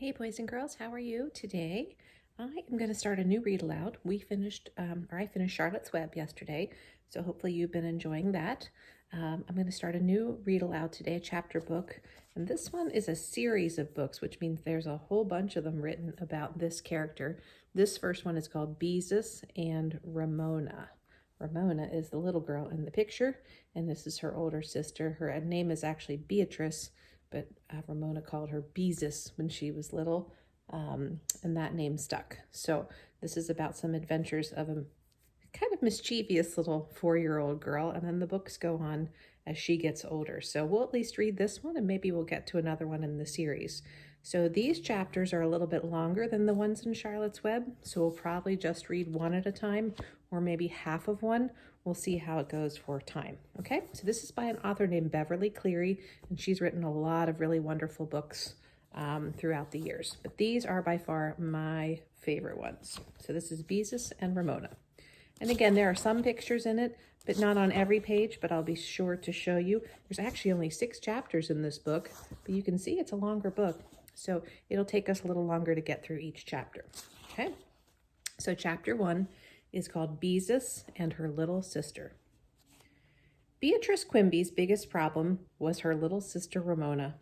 Hey boys and girls, how are you today? I am going to start a new read aloud. I finished Charlotte's Web yesterday, so hopefully you've been enjoying that. I'm going to start a new read aloud today, a chapter book, and this one is a series of books, which means there's a whole bunch of them written about this character. This first one is called Beezus and Ramona. Ramona is the little girl in the picture, and this is her older sister. Her name is actually Beatrice, but Ramona called her Beezus when she was little, and that name stuck. So this is about some adventures of a kind of mischievous little 4-year-old girl, and then the books go on as she gets older. So we'll at least read this one, and maybe we'll get to another one in the series. So these chapters are a little bit longer than the ones in Charlotte's Web, so we'll probably just read one at a time, or maybe half of one. We'll see how it goes for time. Okay, so this is by an author named Beverly Cleary, and she's written a lot of really wonderful books throughout the years. But these are by far my favorite ones. So this is Beezus and Ramona. And again, there are some pictures in it, but not on every page, but I'll be sure to show you. There's actually only 6 chapters in this book, but you can see it's a longer book. So it'll take us a little longer to get through each chapter. Okay, so chapter 1 is called Beezus and Her Little Sister. Beatrice Quimby's biggest problem was her little sister Ramona.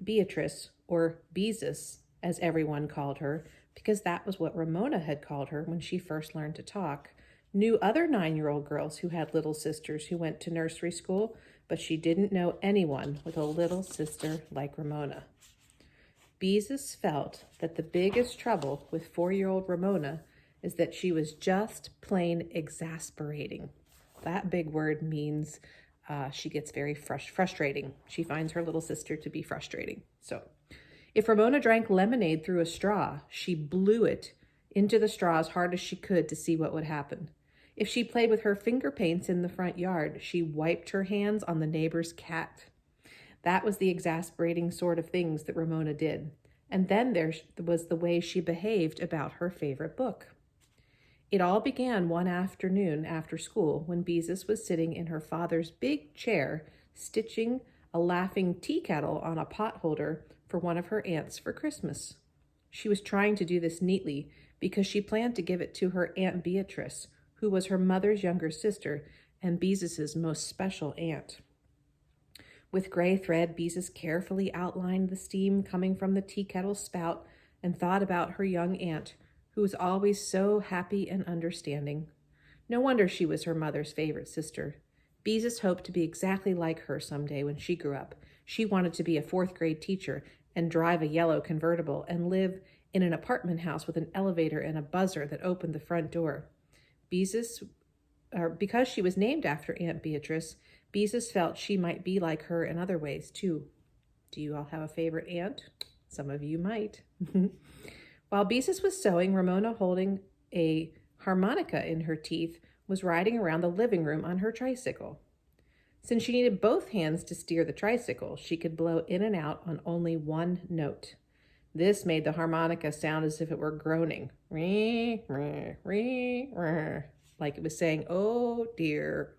Beatrice, or Beezus, as everyone called her, because that was what Ramona had called her when she first learned to talk, knew other 9-year-old girls who had little sisters who went to nursery school, but she didn't know anyone with a little sister like Ramona. Beezus felt that the biggest trouble with 4-year-old Ramona is that she was just plain exasperating. That big word means she gets very frustrating. She finds her little sister to be frustrating. So if Ramona drank lemonade through a straw, she blew it into the straw as hard as she could to see what would happen. If she played with her finger paints in the front yard, she wiped her hands on the neighbor's cat. That was the exasperating sort of things that Ramona did. And then there was the way she behaved about her favorite book. It all began one afternoon after school when Beezus was sitting in her father's big chair stitching a laughing tea kettle on a pot holder for one of her aunts for Christmas. She was trying to do this neatly because she planned to give it to her Aunt Beatrice, who was her mother's younger sister and Beezus's most special aunt. With gray thread, Beezus carefully outlined the steam coming from the tea kettle's spout and thought about her young aunt, who was always so happy and understanding. No wonder she was her mother's favorite sister. Beezus hoped to be exactly like her someday when she grew up. She wanted to be a 4th-grade teacher and drive a yellow convertible and live in an apartment house with an elevator and a buzzer that opened the front door. Because she was named after Aunt Beatrice, Beezus felt she might be like her in other ways, too. Do you all have a favorite aunt? Some of you might. While Beezus was sewing, Ramona, holding a harmonica in her teeth, was riding around the living room on her tricycle. Since she needed both hands to steer the tricycle, she could blow in and out on only one note. This made the harmonica sound as if it were groaning, like it was saying, oh dear,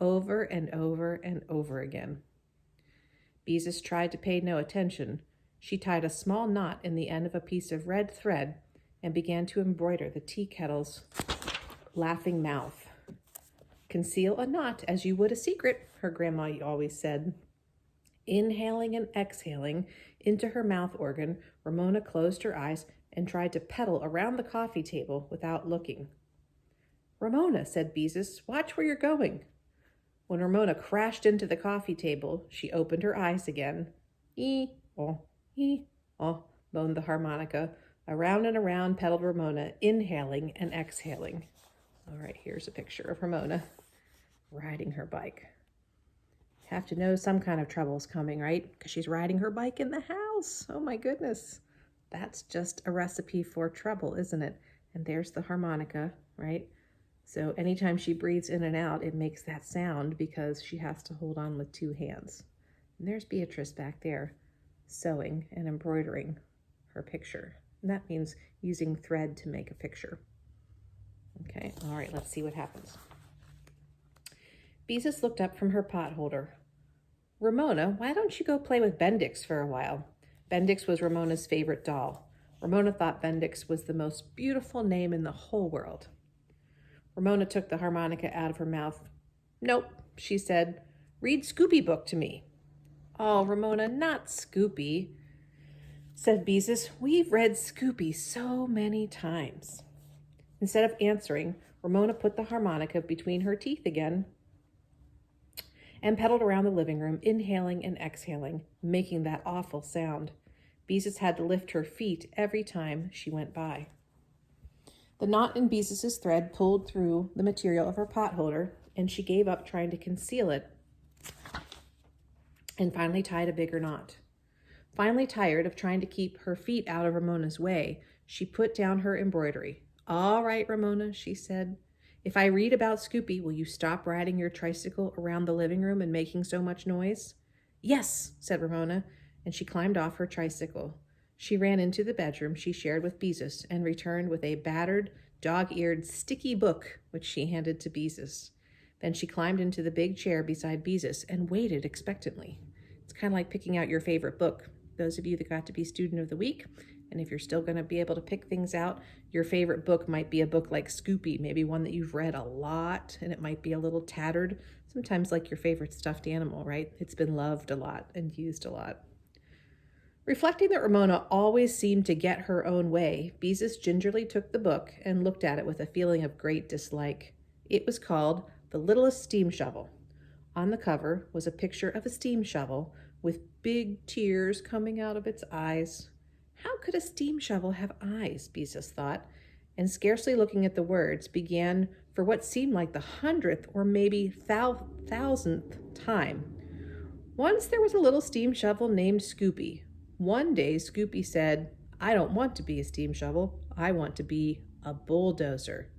over and over and over again. Beezus tried to pay no attention. She tied a small knot in the end of a piece of red thread and began to embroider the tea kettle's laughing mouth. Conceal a knot as you would a secret, her grandma always said. Inhaling and exhaling into her mouth organ, Ramona closed her eyes and tried to pedal around the coffee table without looking. Ramona, said Beezus, watch where you're going. When Ramona crashed into the coffee table, she opened her eyes again. Ee-oh, moaned the harmonica. Around and around pedaled Ramona, inhaling and exhaling. All right, here's a picture of Ramona riding her bike. Have to know some kind of trouble's coming, right? Because she's riding her bike in the house. Oh my goodness. That's just a recipe for trouble, isn't it? And there's the harmonica, right? So anytime she breathes in and out, it makes that sound because she has to hold on with 2 hands. And there's Beatrice back there sewing and embroidering her picture. And that means using thread to make a picture. Okay, all right, let's see what happens. Beezus looked up from her pot holder. Ramona, why don't you go play with Bendix for a while? Bendix was Ramona's favorite doll. Ramona thought Bendix was the most beautiful name in the whole world. Ramona took the harmonica out of her mouth. Nope, she said. Read Scoopy book to me. Oh, Ramona, not Scoopy, said Beezus. We've read Scoopy so many times. Instead of answering, Ramona put the harmonica between her teeth again and pedaled around the living room, inhaling and exhaling, making that awful sound. Beezus had to lift her feet every time she went by. The knot in Beezus's thread pulled through the material of her pot holder, and she gave up trying to conceal it and finally tied a bigger knot. Finally tired of trying to keep her feet out of Ramona's way, she put down her embroidery. All right, Ramona, she said. If I read about Scoopy, will you stop riding your tricycle around the living room and making so much noise? Yes, said Ramona, and she climbed off her tricycle. She ran into the bedroom she shared with Beezus and returned with a battered, dog-eared, sticky book, which she handed to Beezus. Then she climbed into the big chair beside Beezus and waited expectantly. It's kind of like picking out your favorite book. Those of you that got to be Student of the Week, and if you're still going to be able to pick things out, your favorite book might be a book like Scoopy, maybe one that you've read a lot, and it might be a little tattered. Sometimes like your favorite stuffed animal, right? It's been loved a lot and used a lot. Reflecting that Ramona always seemed to get her own way, Beezus gingerly took the book and looked at it with a feeling of great dislike. It was called The Littlest Steam Shovel. On the cover was a picture of a steam shovel with big tears coming out of its eyes. How could a steam shovel have eyes, Beezus thought, and scarcely looking at the words, began for what seemed like the 100th or maybe 1,000th time. Once there was a little steam shovel named Scoopy. One day Scoopy said, I don't want to be a steam shovel. I want to be a bulldozer.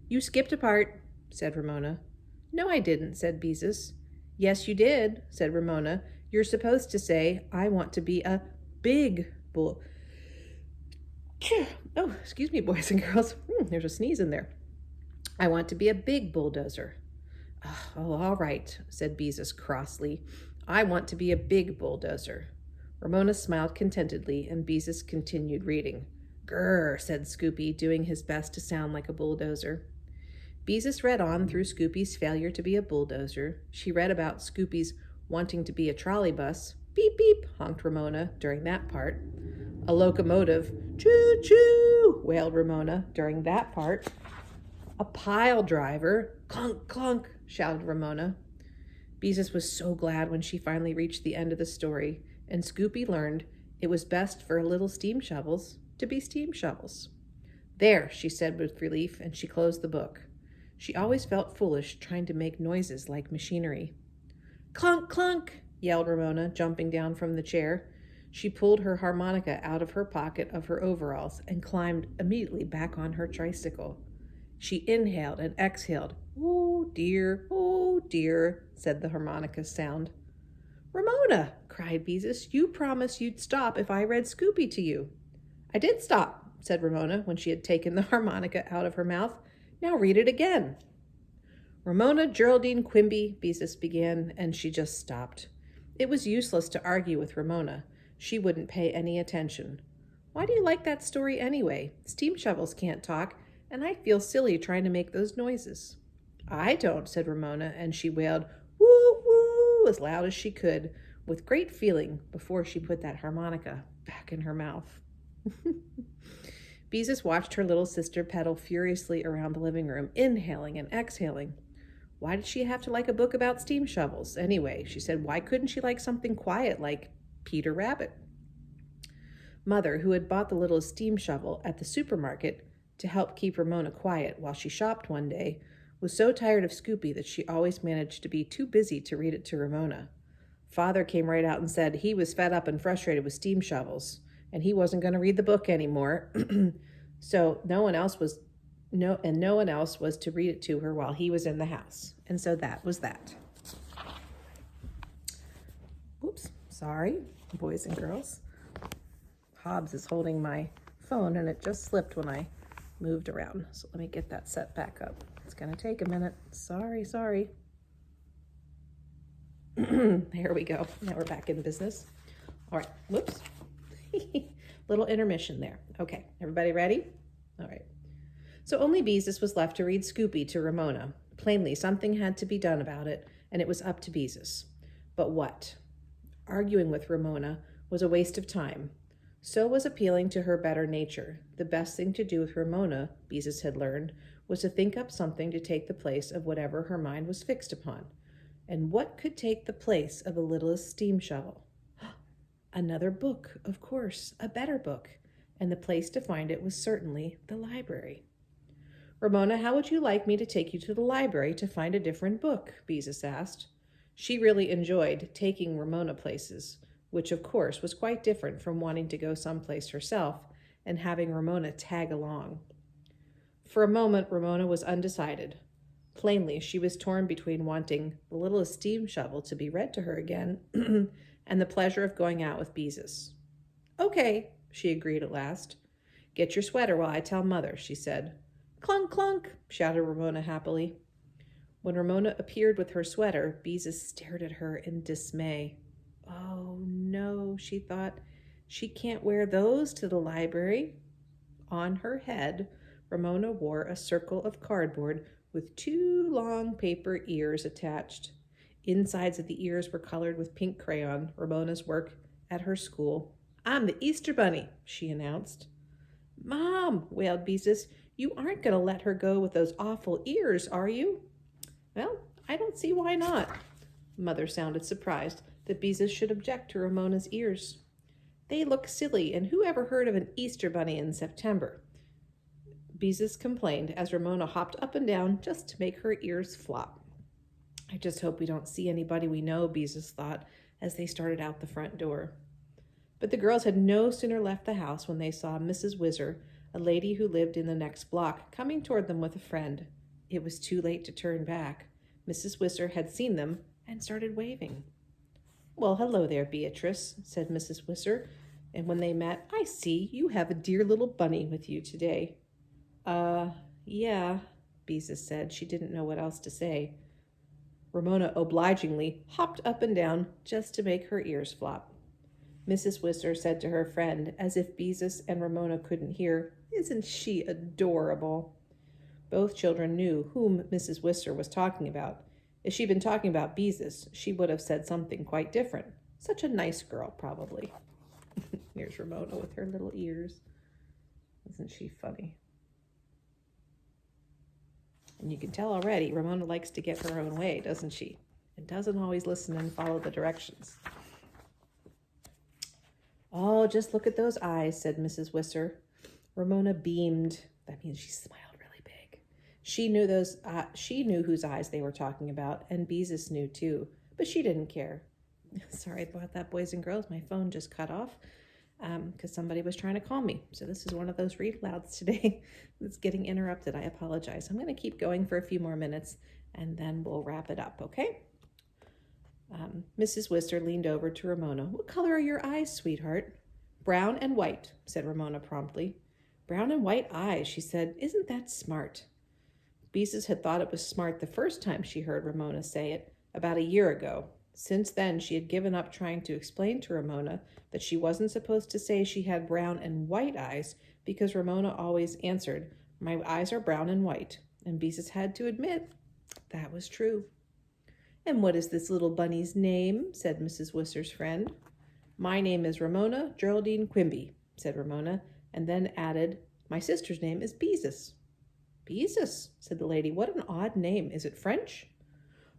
You skipped a part, said Ramona. No, I didn't, said Beezus. Yes, you did, said Ramona. You're supposed to say, I want to be a big bull. Oh, excuse me, boys and girls. There's a sneeze in there. I want to be a big bulldozer. Oh, all right, said Beezus crossly. I want to be a big bulldozer. Ramona smiled contentedly, and Beezus continued reading. Grrr, said Scoopy, doing his best to sound like a bulldozer. Beezus read on through Scoopy's failure to be a bulldozer. She read about Scoopy's wanting to be a trolley bus. Beep, beep, honked Ramona during that part. A locomotive. Choo-choo, wailed Ramona during that part. A pile driver. Clunk, clunk, shouted Ramona. Beezus was so glad when she finally reached the end of the story, and Scoopy learned it was best for little steam shovels to be steam shovels. There, she said with relief, and she closed the book. She always felt foolish trying to make noises like machinery. Clunk, clunk, yelled Ramona, jumping down from the chair. She pulled her harmonica out of her pocket of her overalls and climbed immediately back on her tricycle. She inhaled and exhaled. Oh, dear, said the harmonica sound. Ramona, cried Beezus, you promised you'd stop if I read Scoopy to you. I did stop, said Ramona when she had taken the harmonica out of her mouth. Now read it again. Ramona Geraldine Quimby, Beezus began, and she just stopped. It was useless to argue with Ramona. She wouldn't pay any attention. Why do you like that story anyway? Steam shovels can't talk, and I feel silly trying to make those noises. I don't, said Ramona, and she wailed, woo, woo, as loud as she could, with great feeling before she put that harmonica back in her mouth. Beezus watched her little sister pedal furiously around the living room, inhaling and exhaling. Why did she have to like a book about steam shovels? Anyway, she said, why couldn't she like something quiet like Peter Rabbit? Mother, who had bought the little steam shovel at the supermarket to help keep Ramona quiet while she shopped one day, was so tired of Scoopy that she always managed to be too busy to read it to Ramona. Father came right out and said he was fed up and frustrated with steam shovels, and he wasn't going to read the book anymore. So no one else was to read it to her while he was in the house. And so that was that. Oops, sorry, boys and girls. Hobbs is holding my phone and it just slipped when I moved around. So let me get that set back up. It's going to take a minute. Sorry. There we go. Now we're back in business. All right, whoops. Little intermission there. Okay, everybody ready? All right. So only Beezus was left to read Scoopy to Ramona. Plainly, something had to be done about it, and it was up to Beezus. But what? Arguing with Ramona was a waste of time. So was appealing to her better nature. The best thing to do with Ramona, Beezus had learned, was to think up something to take the place of whatever her mind was fixed upon. And what could take the place of the littlest steam shovel? Another book, of course, a better book, and the place to find it was certainly the library. Ramona, how would you like me to take you to the library to find a different book? Beezus asked. She really enjoyed taking Ramona places, which of course was quite different from wanting to go someplace herself and having Ramona tag along. For a moment, Ramona was undecided. Plainly, she was torn between wanting the littlest steam shovel to be read to her again and the pleasure of going out with Beezus. Okay, she agreed at last. Get your sweater while I tell Mother, she said. Clunk, clunk, shouted Ramona happily. When Ramona appeared with her sweater, Beezus stared at her in dismay. Oh, no, she thought. She can't wear those to the library. On her head, Ramona wore a circle of cardboard with 2 long paper ears attached. Insides of the ears were colored with pink crayon, Ramona's work at her school. I'm the Easter Bunny, she announced. Mom, wailed Beezus, you aren't going to let her go with those awful ears, are you? Well, I don't see why not. Mother sounded surprised that Beezus should object to Ramona's ears. They look silly, and who ever heard of an Easter Bunny in September? Beezus complained as Ramona hopped up and down just to make her ears flop. I just hope we don't see anybody we know, Beezus thought as they started out the front door. But the girls had no sooner left the house when they saw Mrs. Whizzer, a lady who lived in the next block, coming toward them with a friend. It was too late to turn back. Mrs. Whizzer had seen them and started waving. Well, hello there, Beatrice, said Mrs. Whizzer, and when they met, I see you have a dear little bunny with you today. Yeah, Beezus said. She didn't know what else to say. Ramona obligingly hopped up and down just to make her ears flop. Mrs. Whizzer said to her friend, as if Beezus and Ramona couldn't hear, Isn't she adorable? Both children knew whom Mrs. Whizzer was talking about. If she'd been talking about Beezus, she would have said something quite different. Such a nice girl, probably. Here's Ramona with her little ears. Isn't she funny? And you can tell already, Ramona likes to get her own way, doesn't she? And doesn't always listen and follow the directions. Oh, just look at those eyes, said Mrs. Whizzer. Ramona beamed. That means she smiled really big. She knew whose eyes they were talking about, and Beezus knew too, but she didn't care. Sorry about that, boys and girls. My phone just cut off because somebody was trying to call me. So this is one of those read louds today that's getting interrupted. I apologize. I'm going to keep going for a few more minutes, and then we'll wrap it up, okay? Mrs. Whizzer leaned over to Ramona. What color are your eyes, sweetheart? Brown and white, said Ramona promptly. Brown and white eyes, she said. Isn't that smart? Beezus had thought it was smart the first time she heard Ramona say it, about a year ago. Since then, she had given up trying to explain to Ramona that she wasn't supposed to say she had brown and white eyes because Ramona always answered, My eyes are brown and white. And Beezus had to admit that was true. And what is this little bunny's name? Said Mrs. Whizzer's friend. My name is Ramona Geraldine Quimby, said Ramona, and then added, My sister's name is Beezus. Beezus, said the lady. What an odd name. Is it French?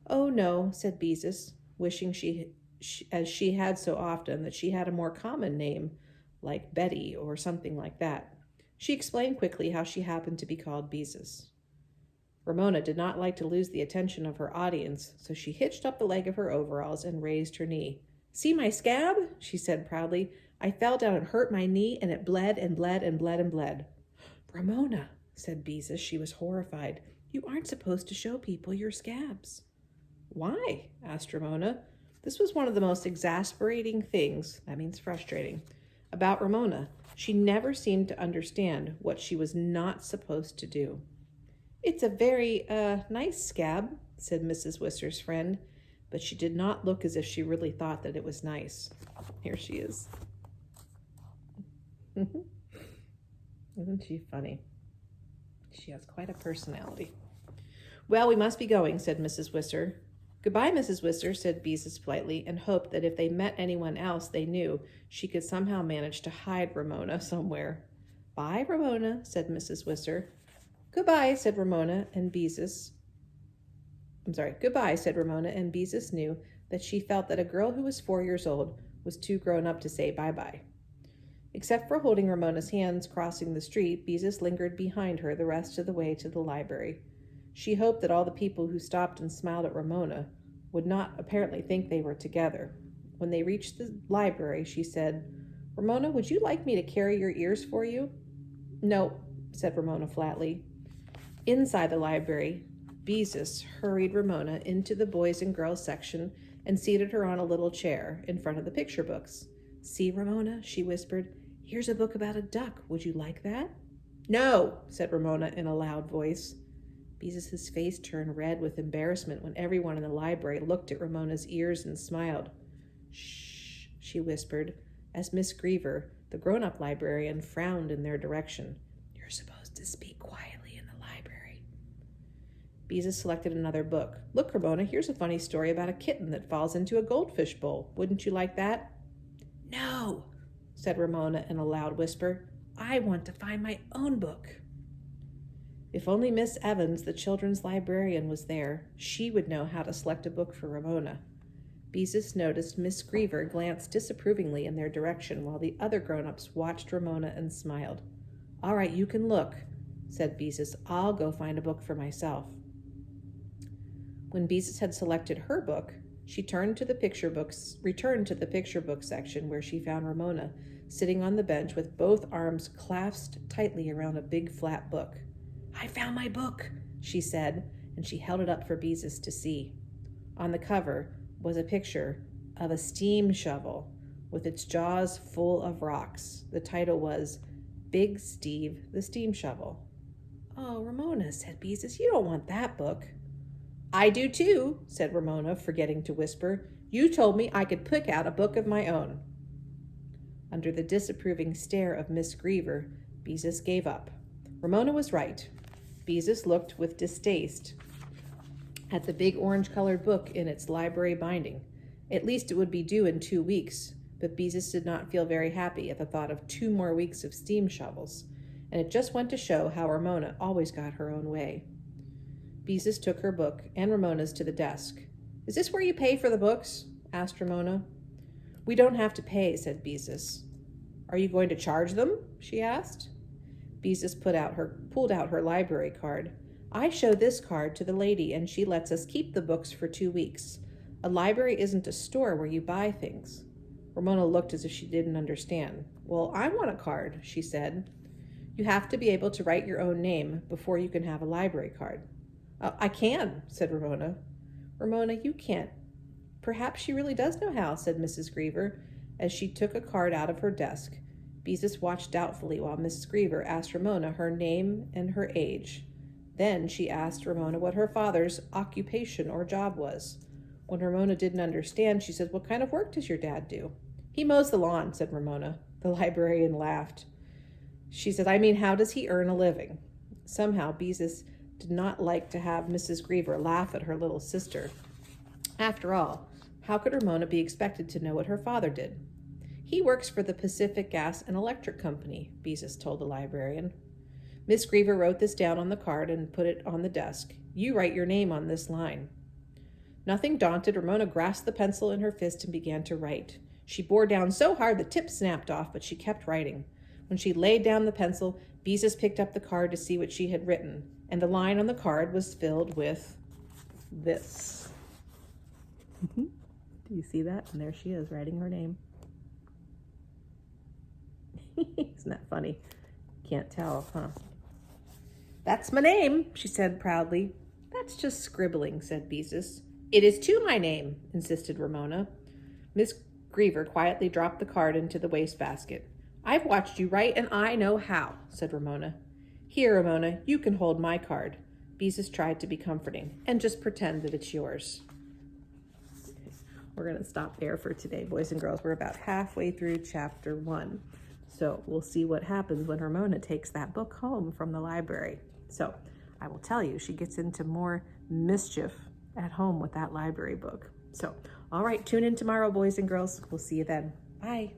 Oh, no, said Beezus, wishing as she had so often, that she had a more common name, like Betty or something like that. She explained quickly how she happened to be called Beezus. Ramona did not like to lose the attention of her audience, so she hitched up the leg of her overalls and raised her knee. See my scab? She said proudly. I fell down and hurt my knee, and it bled and bled and bled and bled. Ramona, said Beezus. She was horrified. You aren't supposed to show people your scabs. Why? Asked Ramona. This was one of the most exasperating things, that means frustrating, about Ramona. She never seemed to understand what she was not supposed to do. It's a very, nice scab, said Mrs. Whizzer's friend, but she did not look as if she really thought that it was nice. Here she is. Isn't she funny? She has quite a personality. Well, we must be going, said Mrs. Whistler. Goodbye, Mrs. Whistler, said Beezus politely, and hoped that if they met anyone else they knew, she could somehow manage to hide Ramona somewhere. Bye, Ramona, said Mrs. Whistler. Goodbye, said Ramona, and Beezus. Goodbye, said Ramona, and Beezus knew that she felt that a girl who was 4 years old was too grown up to say bye-bye. Except for holding Ramona's hands crossing the street, Beezus lingered behind her the rest of the way to the library. She hoped that all the people who stopped and smiled at Ramona would not apparently think they were together. When they reached the library, she said, Ramona, would you like me to carry your ears for you? No, said Ramona flatly. Inside the library, Beezus hurried Ramona into the boys and girls section and seated her on a little chair in front of the picture books. See, Ramona, she whispered, here's a book about a duck. Would you like that? No, said Ramona in a loud voice. Beezus's face turned red with embarrassment when everyone in the library looked at Ramona's ears and smiled. Shh, she whispered, as Miss Greaver, the grown-up librarian, frowned in their direction. You're supposed to speak quietly in the library. Beezus selected another book. Look, Ramona, here's a funny story about a kitten that falls into a goldfish bowl. Wouldn't you like that? No, said Ramona in a loud whisper. I want to find my own book. If only Miss Evans, the children's librarian, was there, she would know how to select a book for Ramona. Beezus noticed Miss Greaver glance disapprovingly in their direction while the other grown-ups watched Ramona and smiled. All right, you can look, said Beezus. I'll go find a book for myself. When Beezus had selected her book, she returned to the picture book section where she found Ramona sitting on the bench with both arms clasped tightly around a big flat book. I found my book, she said, and she held it up for Beezus to see. On the cover was a picture of a steam shovel with its jaws full of rocks. The title was Big Steve the Steam Shovel. Oh, Ramona, said Beezus, you don't want that book. I do too, said Ramona, forgetting to whisper. You told me I could pick out a book of my own. Under the disapproving stare of Miss Greaver, Beezus gave up. Ramona was right. Beezus looked with distaste at the big orange-colored book in its library binding. At least it would be due in 2 weeks, but Beezus did not feel very happy at the thought of 2 more weeks of steam shovels, and it just went to show how Ramona always got her own way. Beezus took her book and Ramona's to the desk. Is this where you pay for the books? Asked Ramona. We don't have to pay, said Beezus. Are you going to charge them? She asked. Beezus pulled out her library card. I show this card to the lady and she lets us keep the books for 2 weeks. A library isn't a store where you buy things. Ramona looked as if she didn't understand. Well, I want a card, she said. You have to be able to write your own name before you can have a library card. I can, said Ramona. Ramona, you can't. Perhaps she really does know how, said Mrs. Greaver, as she took a card out of her desk. Beezus watched doubtfully while Mrs. Greaver asked Ramona her name and her age. Then she asked Ramona what her father's occupation or job was. When Ramona didn't understand, she said, What kind of work does your dad do? He mows the lawn, said Ramona. The librarian laughed. She said, I mean, how does he earn a living? Somehow, Beezus did not like to have Mrs. Greaver laugh at her little sister. After all, how could Ramona be expected to know what her father did? He works for the Pacific Gas and Electric Company, Beezus told the librarian. Miss Greaver wrote this down on the card and put it on the desk. You write your name on this line. Nothing daunted, Ramona grasped the pencil in her fist and began to write. She bore down so hard the tip snapped off, but she kept writing. When she laid down the pencil, Beezus picked up the card to see what she had written, and the line on the card was filled with this. Do you see that? And there she is, writing her name. Isn't that funny? Can't tell, huh? That's my name, she said proudly. That's just scribbling, said Beezus. It is too my name, insisted Ramona. Miss Greaver quietly dropped the card into the wastebasket. I've watched you write, and I know how, said Ramona. Here, Ramona, you can hold my card. Beezus tried to be comforting. And just pretend that it's yours. We're going to stop there for today, boys and girls. We're about halfway through chapter 1. So we'll see what happens when Ramona takes that book home from the library. So I will tell you, she gets into more mischief at home with that library book. So, all right, tune in tomorrow, boys and girls. We'll see you then. Bye.